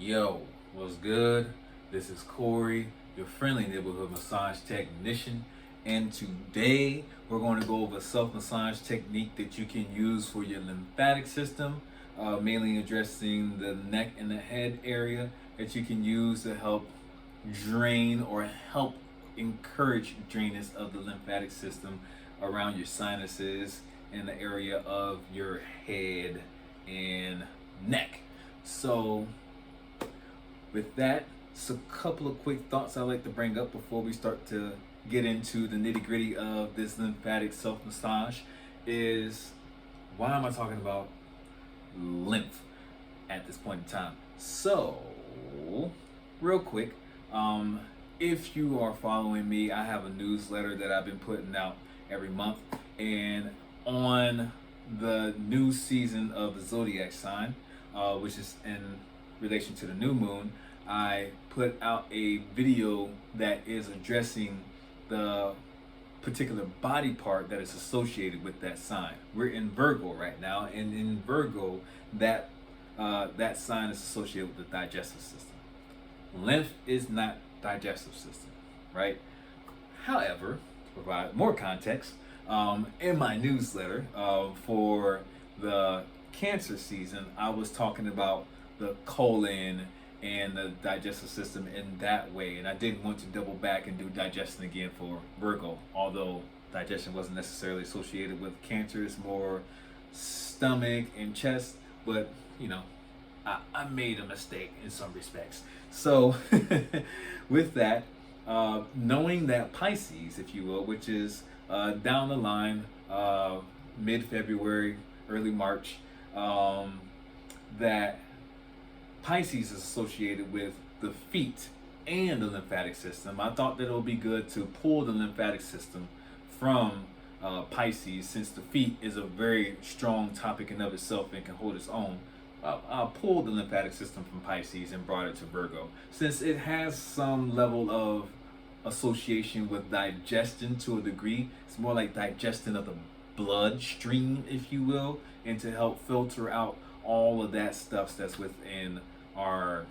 Yo, what's good? This is Corey, your friendly neighborhood massage technician, and today we're going to go over a self-massage technique that you can use for your lymphatic system, mainly addressing the neck and the head area that you can use to help drain or help encourage drainage of the lymphatic system around your sinuses and the area of your head and neck. So with that, just a couple of quick thoughts I'd like to bring up before we start to get into the nitty gritty of this lymphatic self massage is why am I talking about lymph at this point in time? So, real quick, if you are following me, I have a newsletter that I've been putting out every month, and on the new season of the zodiac sign, which is in relation to the new moon, I put out a video that is addressing the particular body part that is associated with that sign. We're in Virgo right now, and in Virgo, that sign is associated with the digestive system. Lymph is not digestive system, right? However, to provide more context, in my newsletter for the Cancer season, I was talking about the colon and the digestive system in that way, and I didn't want to double back and do digestion again for Virgo, although digestion wasn't necessarily associated with Cancer. It's more stomach and chest, but you know, I made a mistake in some respects. So with that, knowing that Pisces, if you will, which is down the line, mid-February, early March, that Pisces is associated with the feet and the lymphatic system. I thought that it would be good to pull the lymphatic system from Pisces, since the feet is a very strong topic in of itself and can hold its own. I pulled the lymphatic system from Pisces and brought it to Virgo, since it has some level of association with digestion to a degree. It's more like digestion of the bloodstream, if you will, and to help filter out all of that stuff that's within our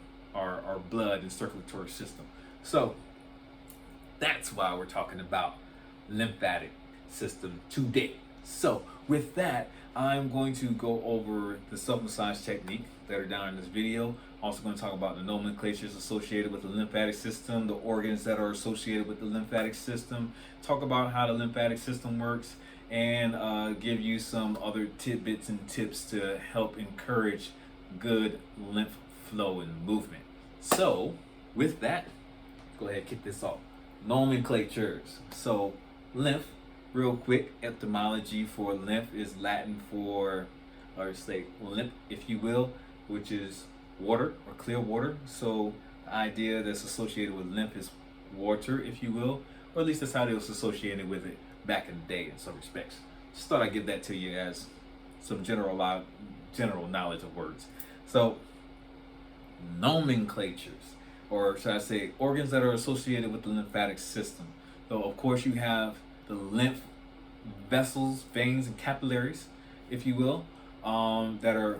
blood and circulatory system. So that's why we're talking about lymphatic system today. So with that, I'm going to go over the self-massage technique that are down in this video. Also going to talk about the nomenclatures associated with the lymphatic system, the organs that are associated with the lymphatic system, talk about how the lymphatic system works, and give you some other tidbits and tips to help encourage good lymph flow and movement. So with that, go ahead and kick this off. Nomenclatures. So lymph, real quick, etymology for lymph is Latin for, or say lymph, if you will, which is water or clear water. So the idea that's associated with lymph is water, if you will, or at least that's how they was associated with it back in the day in some respects. Just thought I'd give that to you as some general knowledge of words. So nomenclatures, or should I say organs that are associated with the lymphatic system. So of course you have the lymph vessels, veins, and capillaries, if you will, that are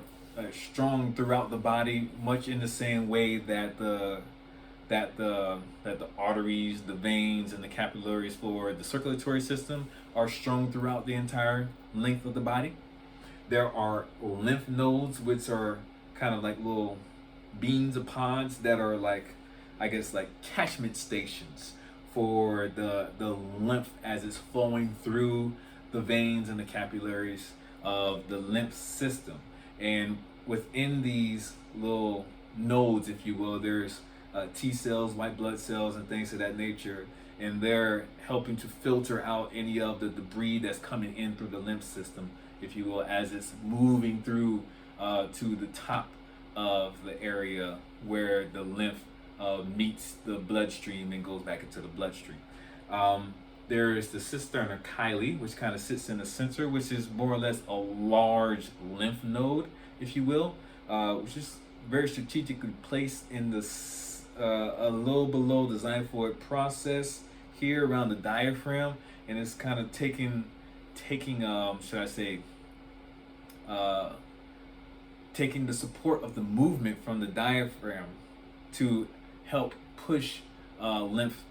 strong throughout the body, much in the same way that the arteries, the veins, and the capillaries for the circulatory system are strong throughout the entire length of the body. There are lymph nodes, which are kind of like little beans of pods that are like, I guess, like catchment stations for the lymph as it's flowing through the veins and the capillaries of the lymph system. And within these little nodes, if you will, there's T cells, white blood cells, and things of that nature, and they're helping to filter out any of the debris that's coming in through the lymph system, if you will, as it's moving through to the top of the area where the lymph meets the bloodstream and goes back into the bloodstream. There is the cisterna chyli, which kind of sits in the center, which is more or less a large lymph node, if you will, which is very strategically placed in the a little below the xiphoid process here around the diaphragm, and it's kind of taking should I say taking the support of the movement from the diaphragm to help push lymph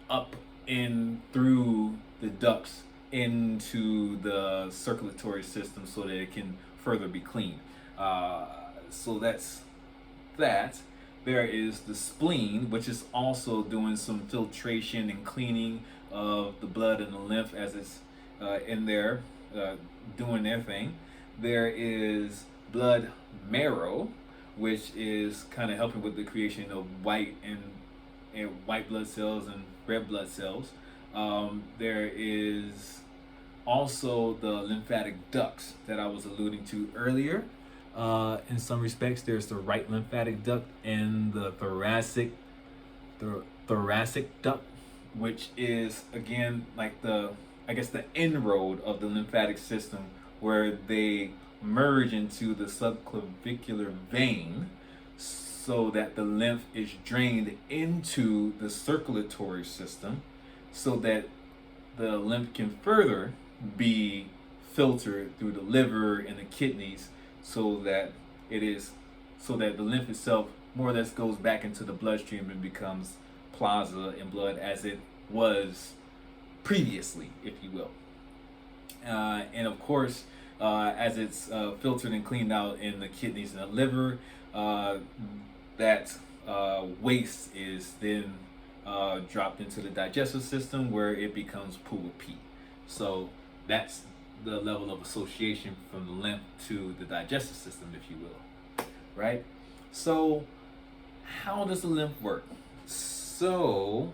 up in through the ducts into the circulatory system so that it can further be cleaned. So that's that. There is the spleen, which is also doing some filtration and cleaning of the blood and the lymph as it's in there doing their thing. There is blood marrow, which is kind of helping with the creation of white blood cells and red blood cells. There is also the lymphatic ducts that I was alluding to earlier. In some respects, there's the right lymphatic duct and the thoracic duct, which is again like the inroad of the lymphatic system, where they merge into the subclavicular vein so that the lymph is drained into the circulatory system so that the lymph can further be filtered through the liver and the kidneys so that the lymph itself more or less goes back into the bloodstream and becomes plasma and blood as it was previously, if you will. And of course, as it's filtered and cleaned out in the kidneys and the liver, that waste is then dropped into the digestive system where it becomes poo or pee. So that's the level of association from the lymph to the digestive system, if you will, right? So how does the lymph work? So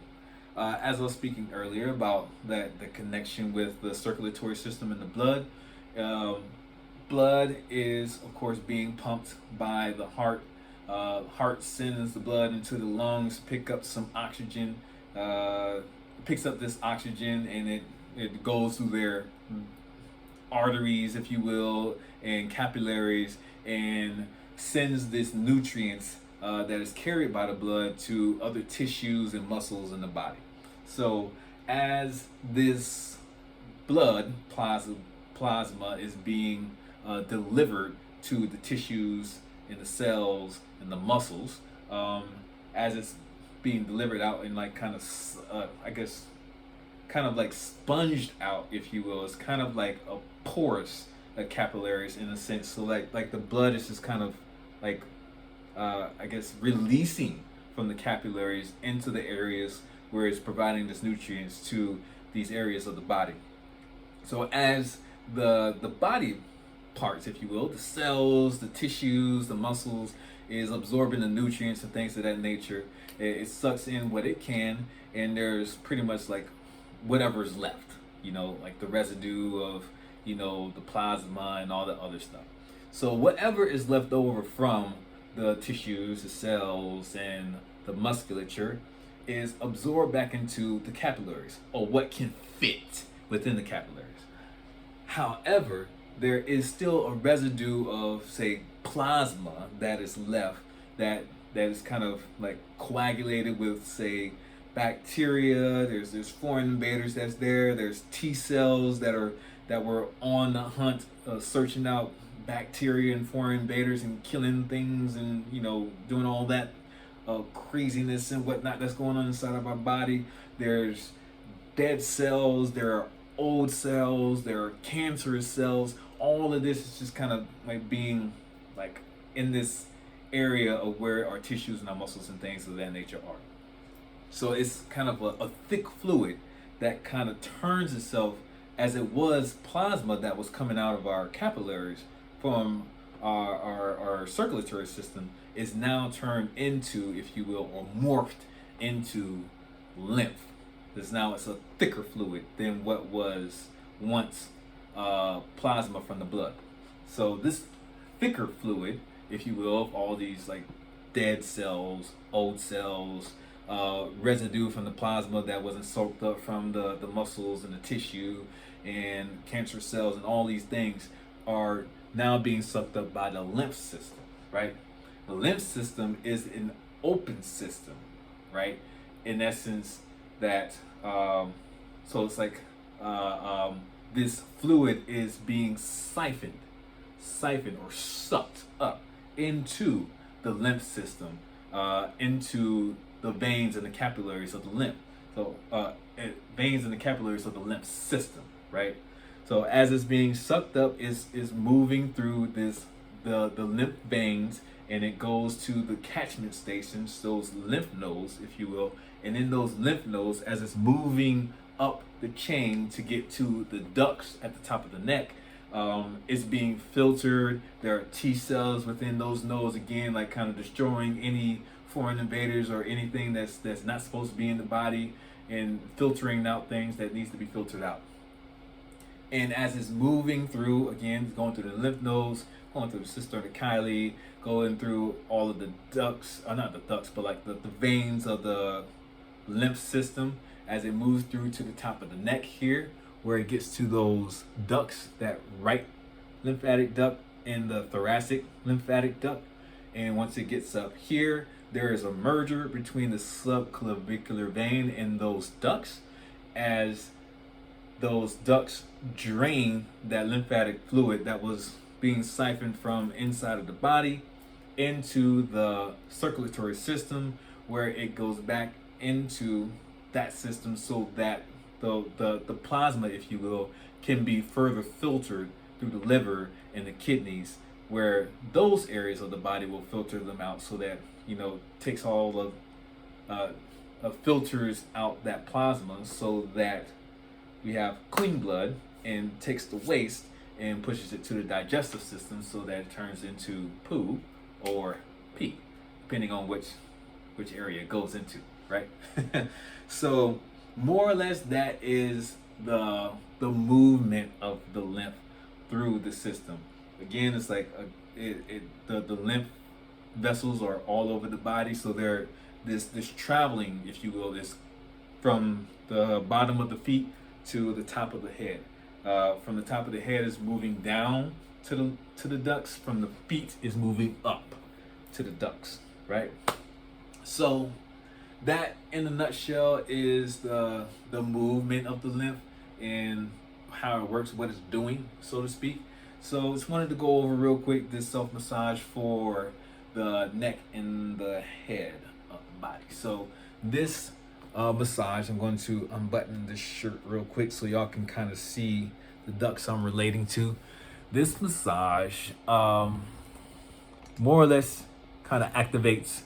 as I was speaking earlier about the connection with the circulatory system and the blood, blood is of course being pumped by the heart. Heart sends the blood into the lungs, picks up this oxygen, and it goes through their arteries, if you will, and capillaries, and sends this nutrients that is carried by the blood to other tissues and muscles in the body. So as this blood plasma is being delivered to the tissues and the cells and the muscles, as it's being delivered out and like kind of like sponged out, if you will. It's kind of like a porous capillaries in a sense. So like the blood is just kind of like releasing from the capillaries into the areas where it's providing this nutrients to these areas of the body. So as the body parts, if you will, the cells, the tissues, the muscles, is absorbing the nutrients and things of that nature, it sucks in what it can, and there's pretty much like whatever's left, like the residue of, the plasma and all that other stuff. So whatever is left over from the tissues, the cells, and the musculature is absorbed back into the capillaries, or what can fit within the capillaries. However, there is still a residue of, say, plasma that is left that is kind of like coagulated with, say, bacteria. There's foreign invaders that's there. There's T cells that were on the hunt, searching out bacteria and foreign invaders and killing things and doing all that craziness and whatnot that's going on inside of our body. There's dead cells. There are old cells. There are cancerous cells. All of this is just kind of like being like in this area of where our tissues and our muscles and things of that nature are. So it's kind of a thick fluid that kind of turns itself, as it was plasma that was coming out of our capillaries from our circulatory system, is now turned into, if you will, or morphed into lymph. It's a thicker fluid than what was once plasma from the blood. So this thicker fluid, if you will, of all these like dead cells, old cells, residue from the plasma that wasn't soaked up from the muscles and the tissue, and cancer cells and all these things are now being sucked up by the lymph system, right? The lymph system is an open system, right? In essence, that so it's like this fluid is being siphoned. siphoned or sucked up into the lymph system, into the veins and the capillaries of the lymph. So veins and the capillaries of the lymph system, right? So as it's being sucked up, is moving through the lymph veins, and it goes to the catchment stations, those lymph nodes, if you will. And in those lymph nodes, as it's moving up the chain to get to the ducts at the top of the neck, it's being filtered. There are T cells within those nodes, again, like kind of destroying any foreign invaders or anything that's not supposed to be in the body, and filtering out things that needs to be filtered out. And as it's moving through, again, going through the lymph nodes, going through the cisterna, going through all of the ducts, or not the ducts, but like the veins of the lymph system, as it moves through to the top of the neck here, where it gets to those ducts, that right lymphatic duct and the thoracic lymphatic duct. And once it gets up here, there is a merger between the subclavicular vein and those ducts, as those ducts drain that lymphatic fluid that was being siphoned from inside of the body into the circulatory system, where it goes back into that system, so that the plasma, if you will, can be further filtered through the liver and the kidneys, where those areas of the body will filter them out, so that, you know, takes all of filters out that plasma, so that we have clean blood, and takes the waste and pushes it to the digestive system, so that it turns into poo or pee, depending on which area it goes into, right? So more or less, that is the movement of the lymph through the system. Again, it's like the lymph vessels are all over the body, so they're this traveling, if you will, is from the bottom of the feet to the top of the head. From the top of the head is moving down to the ducts. From the feet is moving up to the ducts, right? So that, in a nutshell, is the movement of the lymph and how it works, what it's doing, so to speak. So just wanted to go over real quick this self massage for the neck and the head of the body. So this massage, I'm going to unbutton this shirt real quick so y'all can kind of see the ducts I'm relating to. This massage more or less kind of activates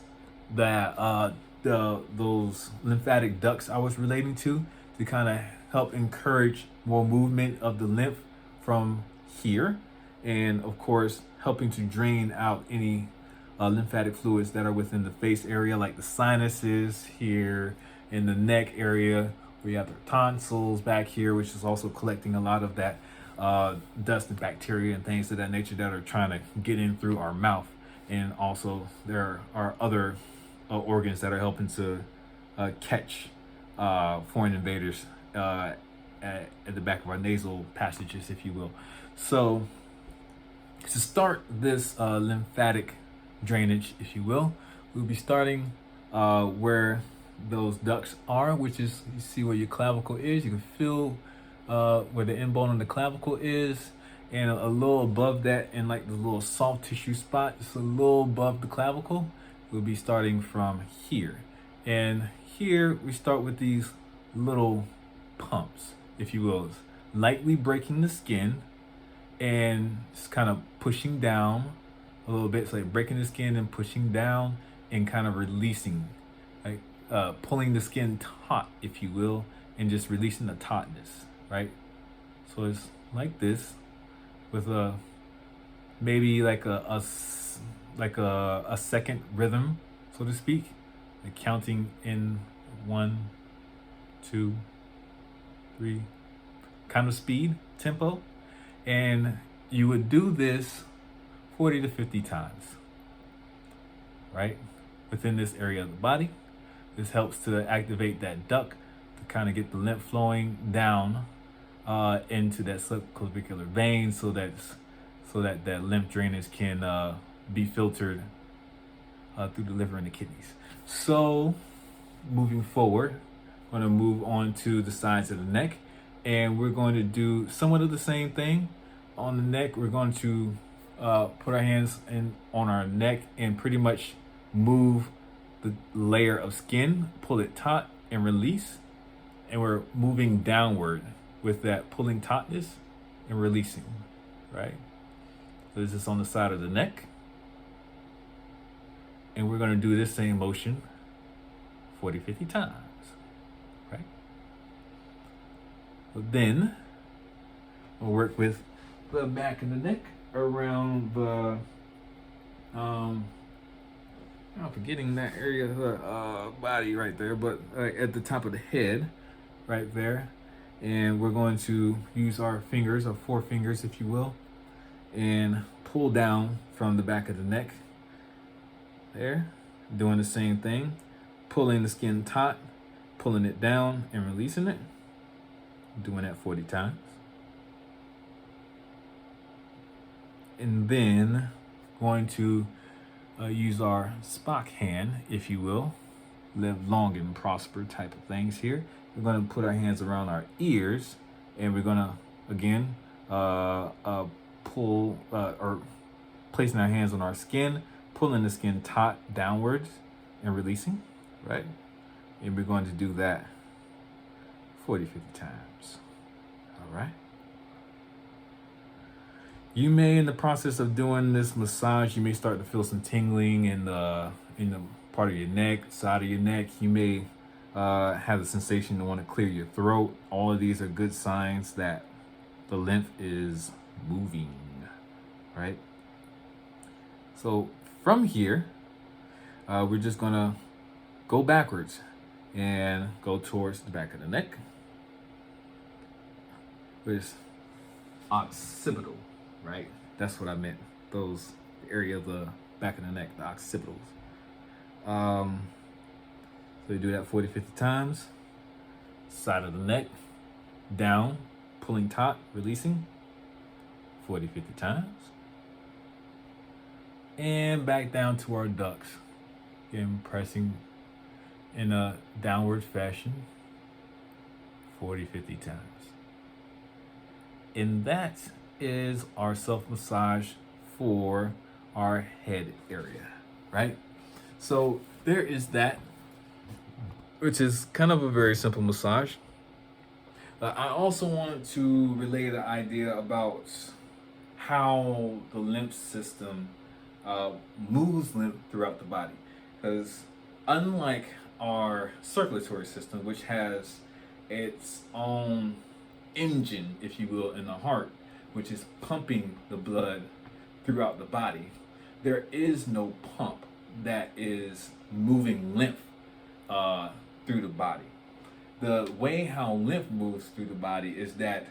that those lymphatic ducts I was relating to kind of help encourage more movement of the lymph from here, and of course helping to drain out any lymphatic fluids that are within the face area, like the sinuses here, in the neck area, we have the tonsils back here, which is also collecting a lot of that dust and bacteria and things of that nature that are trying to get in through our mouth. And also there are other organs that are helping to catch foreign invaders at the back of our nasal passages, if you will. So to start this lymphatic drainage, if you will, we'll be starting where those ducts are, which is, you see where your clavicle is. You can feel where the end bone of the clavicle is, and a little above that, in like the little soft tissue spot, just a little above the clavicle. We'll be starting from here, and here we start with these little pumps, if you will, lightly breaking the skin and just kind of pushing down a little bit. So like breaking the skin and pushing down and kind of releasing, like pulling the skin taut, if you will, and just releasing the tautness, right? So it's like this, with a maybe like a second rhythm, so to speak, like counting in 1, 2, 3 kind of speed, tempo. And you would do this 40 to 50 times, right, within this area of the body. This helps to activate that duct to kind of get the lymph flowing down into that subclavicular vein, so that that lymph drainage can be filtered through the liver and the kidneys. So moving forward, I'm going to move on to the sides of the neck, and we're going to do somewhat of the same thing. On the neck, we're going to put our hands on our neck and pretty much move the layer of skin, pull it taut and release. And we're moving downward with that pulling tautness and releasing, right? So this is on the side of the neck. And we're going to do this same motion 40, 50 times, right? So then we'll work with the back of the neck around the, I'm forgetting that area of the body right there, but at the top of the head, right there. And we're going to use our fingers, our 4 fingers, if you will, and pull down from the back of the neck. There, doing the same thing, pulling the skin taut, pulling it down and releasing it. Doing that 40 times. And then going to use our Spock hand, if you will, live long and prosper type of things here. We're going to put our hands around our ears, and we're going to, again, pull or placing our hands on our skin, pulling the skin taut downwards and releasing, right? And we're going to do that 40, 50 times, all right? You may, in the process of doing this massage, you may start to feel some tingling in the part of your neck, side of your neck. You may have the sensation to want to clear your throat. All of these are good signs that the lymph is moving, right? So from here, we're just gonna go backwards and go towards the back of the neck, with occipital, right? That's what I meant. Those, the area of the back of the neck, the occipitals. So you do that 40, 50 times. Side of the neck, down, pulling taut, releasing, 40, 50 times. And back down to our ducts. Again, pressing in a downward fashion, 40, 50 times. And that is our self-massage for our head area, right? So there is that, which is kind of a very simple massage. I also wanted to relay the idea about how the lymph system moves lymph throughout the body. Because unlike our circulatory system, which has its own engine, if you will, in the heart, which is pumping the blood throughout the body, there is no pump that is moving lymph through the body. The way how lymph moves through the body is that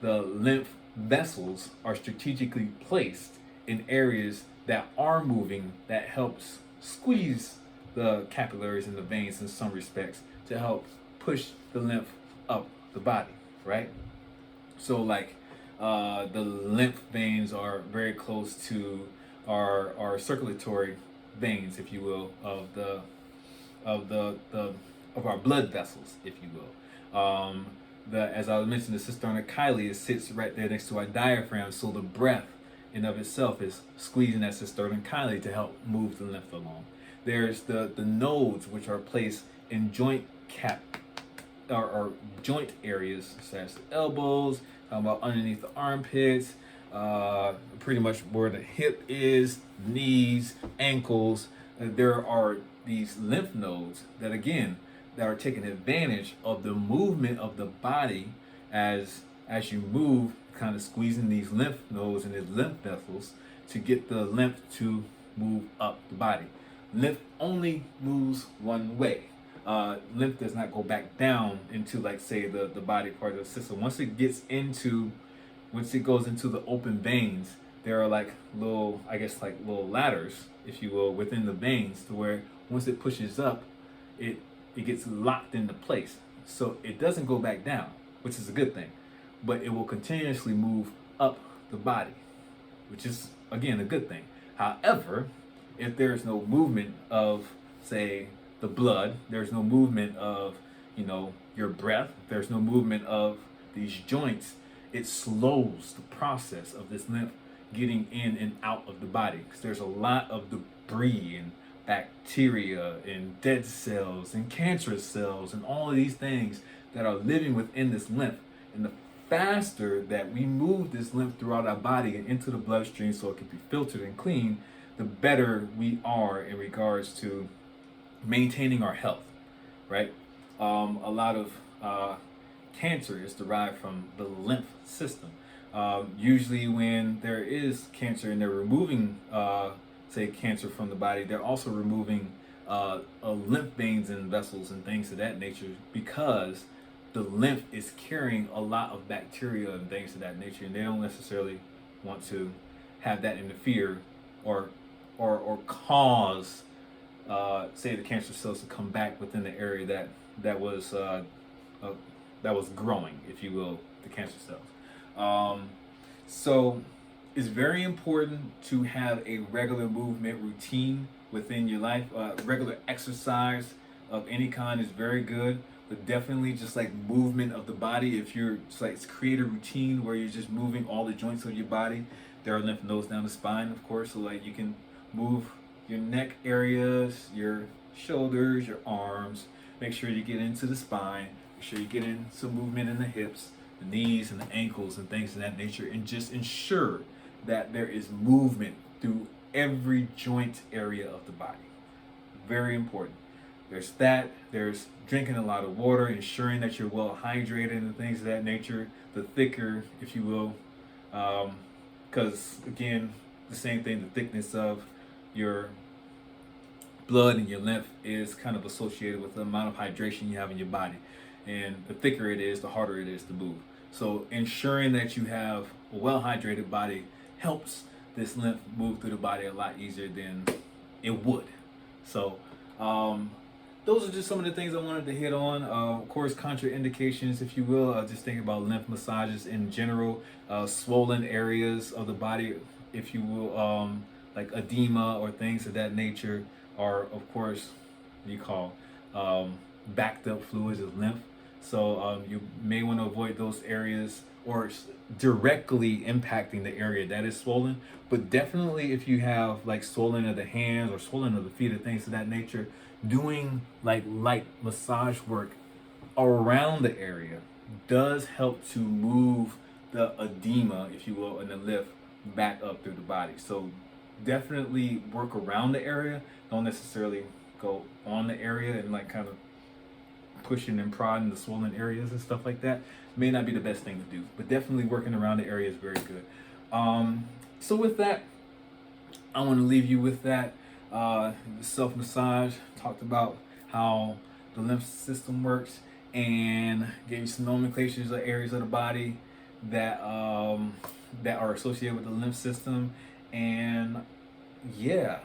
the lymph vessels are strategically placed in areas that are moving, that helps squeeze the capillaries and the veins in some respects to help push the lymph up the body, right? So like the lymph veins are very close to our circulatory veins, if you will, of our blood vessels, if you will. As I mentioned, the cisterna chyli sits right there next to our diaphragm, so the breath in of itself is squeezing that cisterna chyli to help move the lymph along. There's the nodes, which are placed in joint or joint areas, such as the elbows, talking about underneath the armpits, pretty much where the hip is, knees, ankles. There are these lymph nodes that, again, that are taking advantage of the movement of the body as you move, kind of squeezing these lymph nodes and these lymph vessels to get the lymph to move up the body. Lymph only moves one way. Lymph does not go back down into, like, say, the body part of the system. Once it goes into the open veins, there are like little ladders, if you will, within the veins, to where once it pushes up, it gets locked into place. So it doesn't go back down, which is a good thing, but it will continuously move up the body, which is, again, a good thing. However, if there's no movement of, say, the blood, there's no movement of, your breath, there's no movement of these joints, it slows the process of this lymph, getting in and out of the body, because there's a lot of debris and bacteria and dead cells and cancerous cells and all of these things that are living within this lymph. And the faster that we move this lymph throughout our body and into the bloodstream so it can be filtered and clean, the better we are in regards to maintaining our health, right? A lot of cancer is derived from the lymph system. Usually when there is cancer and they're removing, say, cancer from the body, they're also removing lymph veins and vessels and things of that nature, because the lymph is carrying a lot of bacteria and things of that nature, and they don't necessarily want to have that interfere or cause, say, the cancer cells to come back within the area that was growing, if you will, the cancer cells. So it's very important to have a regular movement routine within your life. Regular exercise of any kind is very good, but definitely just like movement of the body. If you're just like create a routine where you're just moving all the joints of your body. There are lymph nodes down the spine, of course, so like you can move your neck areas, your shoulders, your arms. Make sure you get into the spine. Make sure you get in some movement in the hips, the knees, and the ankles, and things of that nature, and just ensure that there is movement through every joint area of the body. Very important. There's that. There's drinking a lot of water, ensuring that you're well hydrated, and things of that nature. The thicker, if you will, because again, the same thing. The thickness of your blood and your lymph is kind of associated with the amount of hydration you have in your body, and the thicker it is, the harder it is to move. So ensuring that you have a well hydrated body helps this lymph move through the body a lot easier than it would. So those are just some of the things I wanted to hit on. Of course, contraindications, if you will. Just think about lymph massages in general. Swollen areas of the body, if you will, like edema or things of that nature, are, of course, you call backed up fluids of lymph. So you may want to avoid those areas, or directly impacting the area that is swollen. But definitely, if you have like swollen of the hands or swollen of the feet or things of that nature, doing like light massage work around the area does help to move the edema, if you will, and the lymph back up through the body. So definitely work around the area. Don't necessarily go on the area and like kind of pushing and prodding the swollen areas and stuff like that. May not be the best thing to do, but definitely working around the area is very good. So with that, I want to leave you with that. Self-massage, talked about how the lymph system works, and gave you some nomenclatures of areas of the body that are associated with the lymph system. And yeah,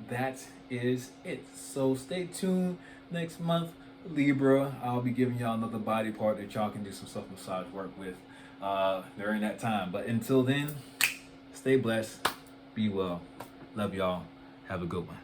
that is it. So stay tuned next month, Libra. I'll be giving y'all another body part that y'all can do some self-massage work with during that time. But until then, stay blessed, be well, love y'all, have a good one.